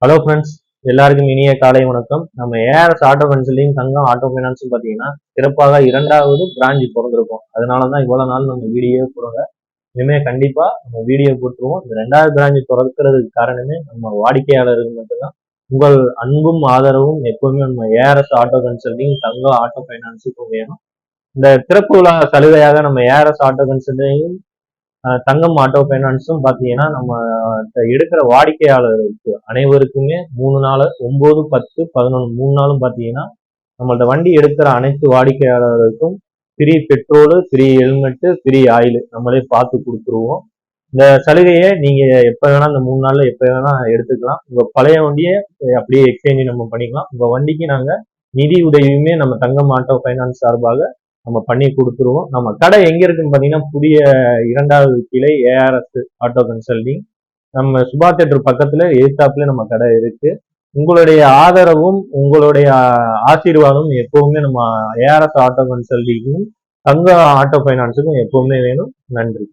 Hello friends, எல்லாருக்கும் இனிய காலை வணக்கம். நம்ம ஏஆர்எஸ் ஆட்டோ கன்சல்டிங் தங்கம் ஆட்டோ ஃபைனான்ஸ் பார்த்தீங்கன்னா சிறப்பாக 2வது பிரான்ச் திறந்திருக்கோம். அதனால தான் இவ்வளவு நாள் நம்ம வீடியோ போடுங்க. இனிமேல் கண்டிப்பா நம்ம வீடியோ போட்டுருவோம். இந்த 2வது பிரான்ச் திறக்கிறதுக்கு காரணமே நம்ம வாடிக்கையாளர்கள் மட்டும்தான். உங்கள் அன்பும் ஆதரவும் எப்பவுமே நம்ம ஏஆர்எஸ் ஆட்டோ கன்சல்டிங் தங்கம் ஆட்டோ ஃபைனான்ஸுக்கும் வேணும். இந்த திறப்பு விழா சலுகையாக நம்ம ஏஆர்எஸ் ஆட்டோ கன்சல்டிங் தங்கம் ஆட்டோ ஃபைனான்ஸும் பார்த்தீங்கன்னா நம்ம எடுக்கிற வாடிக்கையாளர்களுக்கு அனைவருக்குமே 3 நாள் 9, 10, 11 3 நாளும் பார்த்தீங்கன்னா நம்மள்ட்ட வண்டி எடுக்கிற அனைத்து வாடிக்கையாளர்களுக்கும் free petrol, free helmet, free oil நம்மளே பார்த்து கொடுத்துருவோம். இந்த சலுகையை நீங்க எப்ப வேணா இந்த 3 நாள்ல எப்ப வேணா எடுத்துக்கலாம். உங்க பழைய வண்டியை அப்படியே எக்ஸ்சேஞ்ச் நம்ம பண்ணிக்கலாம். உங்க வண்டிக்கு நாங்க நிதி உதவியுமே நம்ம தங்கம் ஆட்டோ ஃபைனான்ஸ் சார்பாக நம்ம பண்ணி கொடுத்துருவோம். நம்ம கடை எங்க இருக்குன்னு பாத்தீங்கன்னா புதிய 2வது கிளை ஏஆர்எஸ் ஆட்டோ கன்சல்டிங் நம்ம சுபா தேட்டர் பக்கத்துல எதிர்த்தாப்புல நம்ம கடை இருக்கு. உங்களுடைய ஆதரவும் உங்களுடைய ஆசீர்வாதம் எப்பவுமே நம்ம ஏஆர்எஸ் ஆட்டோ கன்சல்டிங்கும் தங்க ஆட்டோ ஃபைனான்ஸுக்கும் எப்பவுமே வேணும். நன்றி.